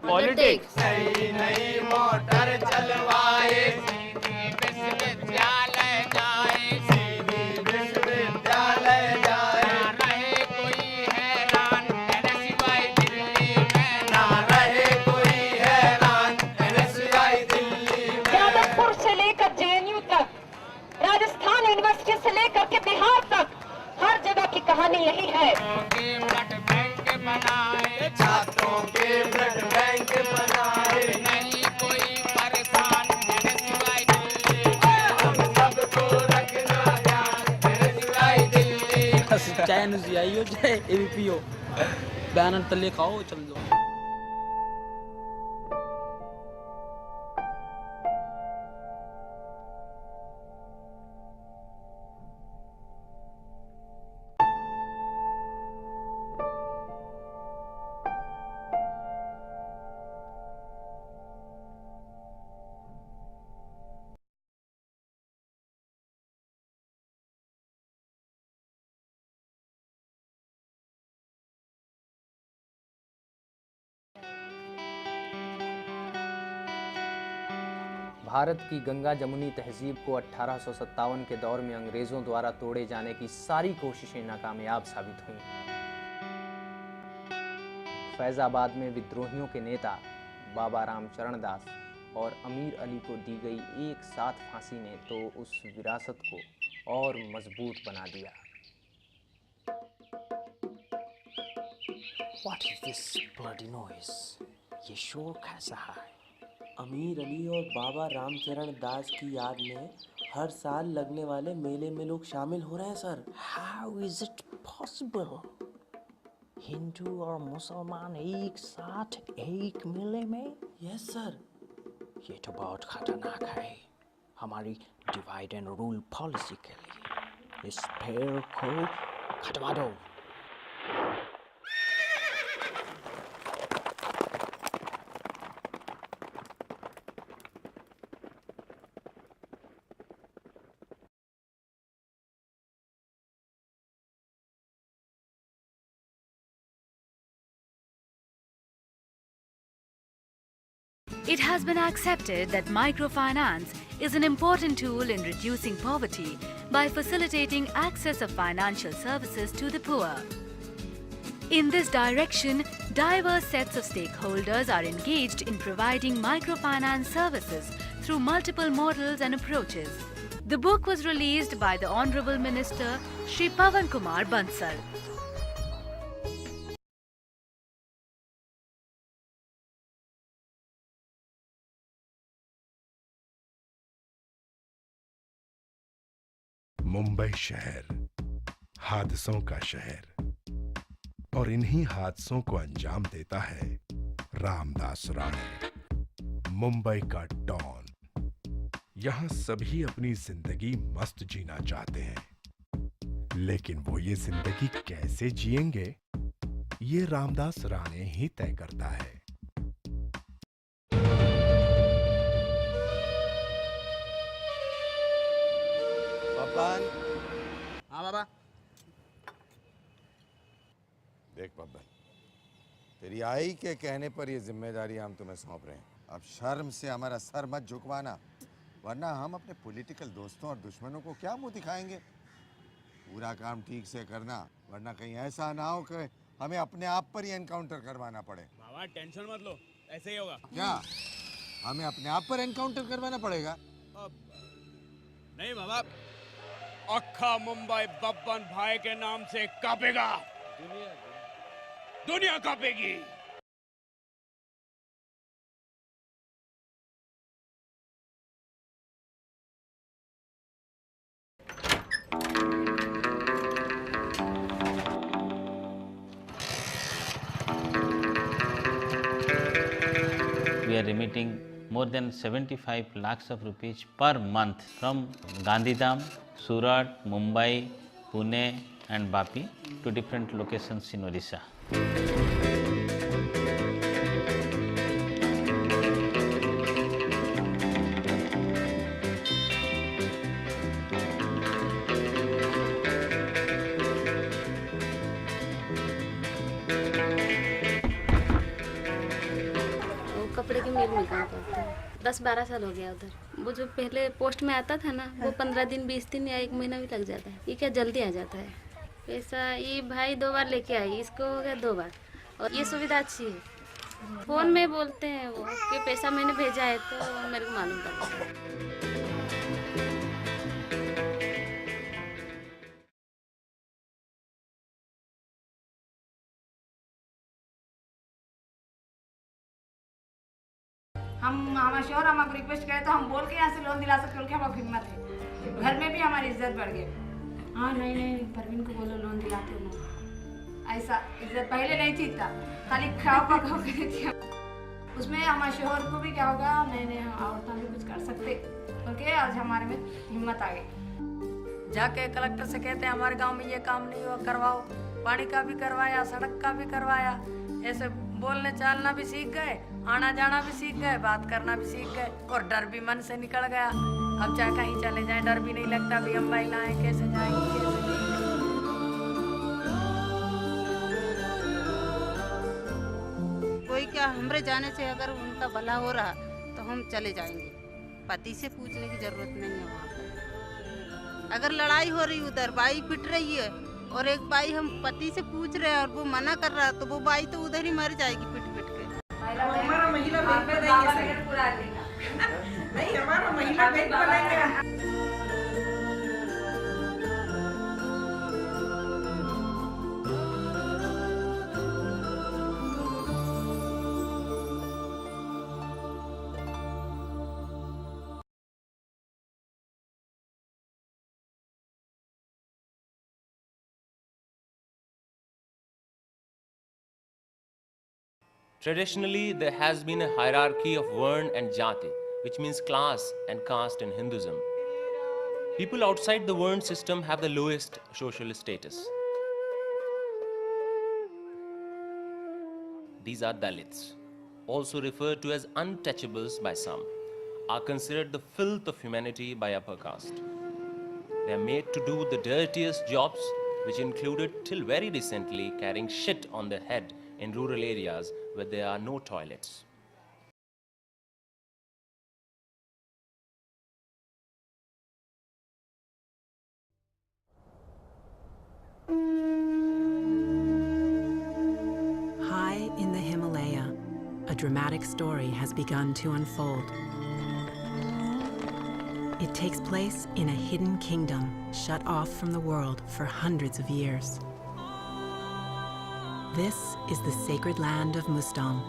Politics. नई नई motor चलवाए, विश्वविद्यालय जाए, सीधी विश्वविद्यालय जाए। ना रहे कोई हैरान NSY दिल्ली में, ना रहे कोई हैरान NSY दिल्ली में। यादवपुर से लेकर JNU तक, राजस्थान यूनिवर्सिटी से लेकर के बिहार तक, हर जगह की कहानी यही है। के ब्लड बैंक बनाए, छात्रों के ब्लड बैंक बनाए, नहीं कोई परेशान NSY दिल्ली में, हम सबको रखना ध्यान NSY दिल्ली में। चाहे NSY हो चाहे ABP हो, बैनर तले खाओ चल दो। भारत की गंगा जमुनी तहजीब को 1857 के दौर में अंग्रेजों द्वारा तोड़े जाने की सारी कोशिशें नाकामयाब साबित हुईं। फैजाबाद में विद्रोहियों के नेता बाबा रामचरण दास और अमीर अली को दी गई एक साथ फांसी ने तो उस विरासत को और मजबूत बना दिया। What is this bloody noise? ये शोर कैसा है? अमीर अली और बाबा रामचरण दास की याद में हर साल लगने वाले मेले में लोग शामिल हो रहे हैं sir. How is it possible? Hindu और मुसलमान एक साथ एक मेले में? Yes sir. ये तो बहुत खतरनाक है हमारी डिवाइड एंड रूल पॉलिसी के लिए। इस पेड़ को हटवा दो। It has been accepted that microfinance is an important tool in reducing poverty by facilitating access of financial services to the poor. In this direction, diverse sets of stakeholders are engaged in providing microfinance services through multiple models and approaches. The book was released by the Honorable Minister Shri Pawan Kumar Bansal. Mumbai शहर हादसों का शहर और इन्हीं हादसों को अंजाम देता है रामदास राणे, मुंबई का डॉन। यहां सभी अपनी जिंदगी मस्त जीना चाहते हैं, लेकिन वो ये जिंदगी कैसे जिएंगे ये रामदास राणे ही तय करता है। हाँ बाबा। देख बब्बन, तेरी आई के कहने पर ये जिम्मेदारी हम तुम्हें सौंप रहे हैं। अब शर्म से हमारा सर मत झुकवाना, वरना हम अपने पॉलिटिकल दोस्तों और दुश्मनों को क्या मुंह दिखाएंगे। पूरा काम ठीक से करना, वरना कहीं ऐसा ना हो कि हमें अपने आप पर ही एनकाउंटर करवाना पड़े। बाबा टेंशन मत लो, ऐसे ही होगा। क्या हमें अपने आप पर एनकाउंटर करवाना पड़ेगा? नहीं बाबा, अक्खा मुंबई बब्बन भाई के नाम से कांपेगा, दुनिया कांपेगी। We are remitting more than 75 lakhs of rupees per month from Gandhidham, Surat, Mumbai, Pune and Vapi to different locations in Odisha. कपड़े की मिल में काम करता है। 10-12 साल हो गया उधर। वो जो पहले पोस्ट में आता था ना, वो 15 दिन 20 दिन या 1 महीना भी लग जाता है। ये क्या जल्दी आ जाता है पैसा। ये भाई 2 बार लेके आई, इसको हो गया 2 बार। और ये सुविधा अच्छी है, फ़ोन में बोलते हैं वो कि पैसा मैंने भेजा है, तो मेरे को मालूम पड़ता है। हमारे शोहर हमको रिक्वेस्ट करे तो हम बोल के यहाँ से लोन दिला सकते, बोल के हमारी हिम्मत है। घर में भी हमारी इज्जत बढ़ गई। हाँ नहीं परवीन को बोलो लोन दिलाते हो। ऐसा इज्जत पहले नहीं थी, इतना खाली खाओ पकाओ करी थी। उसमें हमारे शोहर को भी क्या होगा, नहीं औरतें भी कुछ कर सकते बोल के आज हमारे में हिम्मत आ गई। जाके कलेक्टर से कहते हैं हमारे गाँव में ये काम नहीं हुआ, करवाओ। पानी का भी करवाया, सड़क का भी करवाया। ऐसे बोलने चालना भी सीख गए, आना जाना भी सीख गए, बात करना भी सीख गए, और डर भी मन से निकल गया। अब चाहे कहीं चले जाएं डर भी नहीं लगता भी हम महिलाएं कैसे जाएंगी कैसे नहीं। कोई क्या हमरे जाने से अगर उनका भला हो रहा तो हम चले जाएंगे। पति से पूछने की जरूरत नहीं है वहाँ पर। अगर लड़ाई हो रही उधर बाई पिट रही है और एक बाई हम पति से पूछ रहे हैं और वो मना कर रहा है, तो वो बाई तो उधर ही मर जाएगी पिट पिट के। हमारा महिला बैंक में नहीं, हमारा महिला बैंक बनेगा। Traditionally, there has been a hierarchy of Varn and Jati, which means class and caste in Hinduism. People outside the Varn system have the lowest social status. These are Dalits, also referred to as untouchables by some, are considered the filth of humanity by upper caste. They are made to do the dirtiest jobs, which included till very recently carrying shit on their head in rural areas where there are no toilets. High in the Himalaya, a dramatic story has begun to unfold. It takes place in a hidden kingdom shut off from the world for hundreds of years. This is the sacred land of Mustang,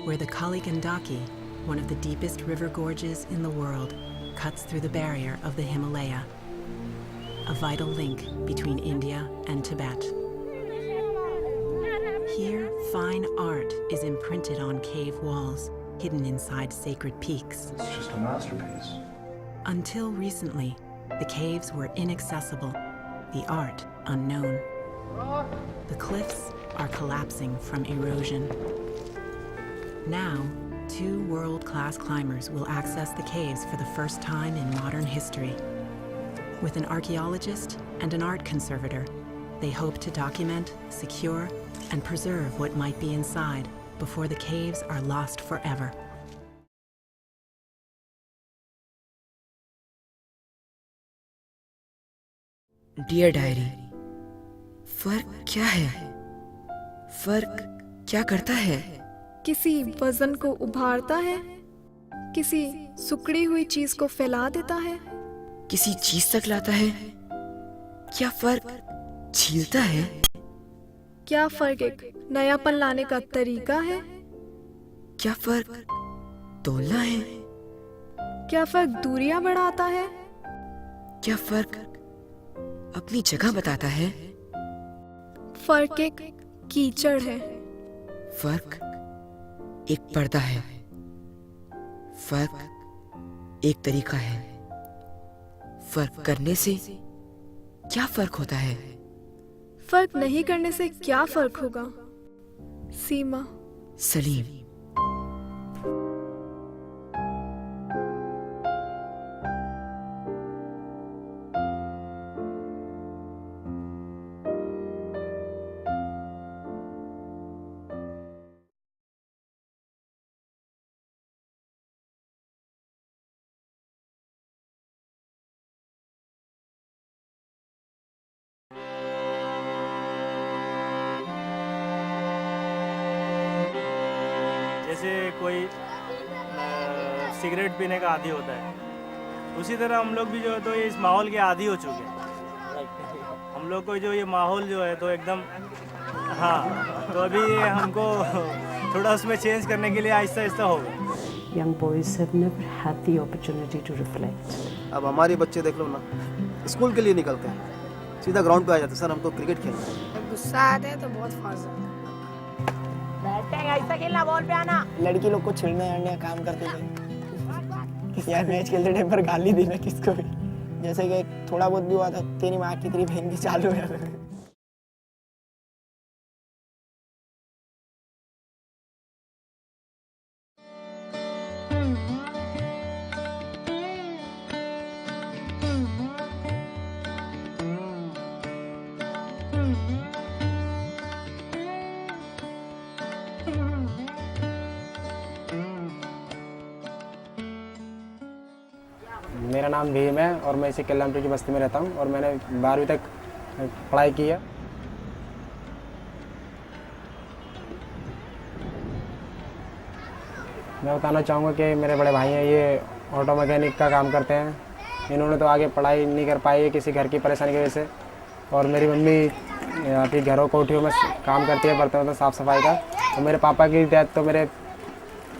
where the Kali Gandaki, one of the deepest river gorges in the world, cuts through the barrier of the Himalaya, a vital link between India and Tibet. Here, fine art is imprinted on cave walls, hidden inside sacred peaks. It's just a masterpiece. Until recently, the caves were inaccessible, the art unknown. The cliffs are collapsing from erosion. Now, 2 world-class climbers will access the caves for the first time in modern history. With an archaeologist and an art conservator, they hope to document, secure, and preserve what might be inside before the caves are lost forever. Dear diary, फर्क क्या है? फर्क क्या करता है? किसी वजन को उभारता है, किसी सुकड़ी हुई चीज को फैला देता है, किसी चीज तक लाता है। क्या फर्क झीलता है? क्या फर्क एक नयापन लाने का तरीका है? क्या फर्क तोलना है? क्या फर्क दूरियां बढ़ाता है? क्या फर्क अपनी जगह बताता है? फर्क एक कीचड़ है। फर्क एक पर्दा है। फर्क एक तरीका है। फर्क करने से क्या फर्क होता है? फर्क नहीं करने से क्या फर्क होगा? सीमा। सलीम। जैसे कोई सिगरेट पीने का आदी होता है, उसी तरह हम लोग भी जो है तो इस माहौल के आदी हो चुके हैं। हम लोग को जो ये माहौल जो है तो एकदम, हाँ, तो अभी हमको थोड़ा उसमें चेंज करने के लिए आहिस्ता आहिस्ता होगा। Young boys have never had the opportunity to reflect. अब हमारे बच्चे देख लो ना, स्कूल के लिए निकलते हैं, सीधा ग्राउंड पे आ जाते हैं, सर हमको क्रिकेट खेलना है। जब गुस्सा आता है तो बहुत फास्ट जाता है। बैटिंग ऐसा खेलना, बॉल पे आना। लड़की लोग को छिड़ने अड़ने का काम करते थे यार, मैच खेलते टाइम पर गाली देना किसको भी, जैसे कि थोड़ा बहुत भी हुआ था तेरी माँ की तेरी बहन की चालू हो जाता है। मेरा नाम भीम है और मैं इसी कल्याणपुर की बस्ती में रहता हूँ और मैंने 12वीं तक पढ़ाई की है। मैं बताना चाहूँगा कि मेरे बड़े भाई हैं, ये ऑटो मैकेनिक का काम करते हैं। इन्होंने तो आगे पढ़ाई नहीं कर पाई है किसी घर की परेशानी की वजह से, और मेरी मम्मी अभी घरों कोठियों में काम करती है, बर्तन साफ़ सफाई का। और मेरे पापा की डेथ तो मेरे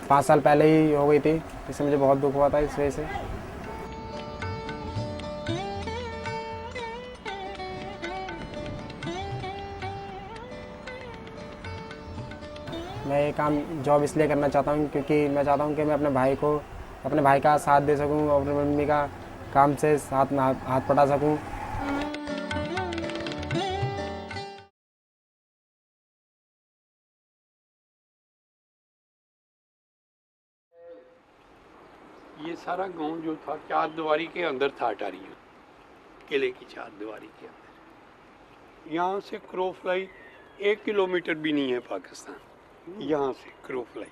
5 साल पहले ही हो गई थी, इससे मुझे बहुत दुख हुआ था इस वजह से। मैं ये काम जॉब इसलिए करना चाहता हूँ क्योंकि मैं चाहता हूँ कि मैं अपने भाई का साथ दे सकूँ और अपनी मम्मी का काम से हाथ पटा सकूँ। ये सारा गांव जो था 4 दीवारी के अंदर था, अटारी किले की 4 दीवारी के अंदर। यहाँ से क्रो फ्लाई 1 किलोमीटर भी नहीं है पाकिस्तान, यहाँ से क्रो फ्लाई।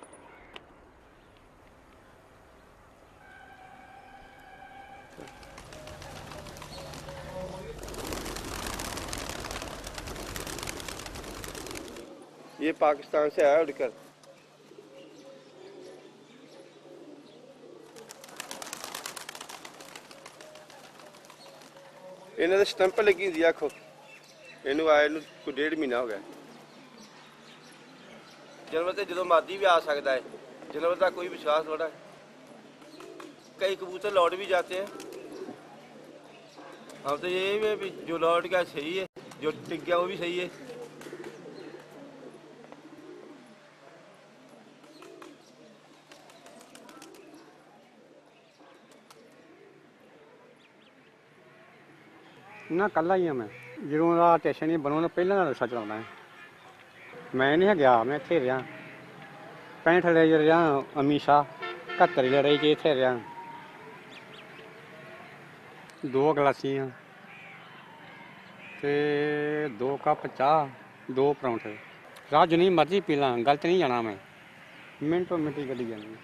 ये पाकिस्तान से आया उड़कर। इन्हें स्टंप लगी थी, आखो इनू आए को 1.5 महीना हो गया। जानवर तो जो मर्जी भी आ सकता है, जानवर का कोई विश्वास थोड़ा है। कई कबूतर लौट भी जाते हैं। हम तो ये भी जो लौट गया सही है, जो टिक गया वो भी सही है। ना कल ही मैं ਜਦੋਂ ਦਾ ਸਟੇਸ਼ਨ ਹੀ ਬਣਾਉਣ ਪਹਿਲਾਂ ਦਾ ਰਸਾ ਚਲਾਉਂਦਾ ਹੈ। ਮੈਂ ਨਹੀਂ ਗਿਆ, ਮੈਂ ਇੱਥੇ ਰਿਹਾ 65 ਲੈ ਰਿਹਾ ਹਮੇਸ਼ਾ 71 ਲੈ ਰਹੀ ਕਿ ਇੱਥੇ ਰਿਹਾ। 2 ਗਲਾਸੀਆਂ ਤੇ 2 ਕੱਪ ਚਾਹ, 2 ਪਰੌਂਠੇ। ਰਾਹ ਜਿੰਨੀ ਮਰਜ਼ੀ ਪੀ ਲਾਂ, ਗਲਤ ਨਹੀਂ ਜਾਣਾ ਮੈਂ, ਮਿੰਟੋ ਮਿੰਟੀ ਗੱਡੀ ਜਾਣੀ।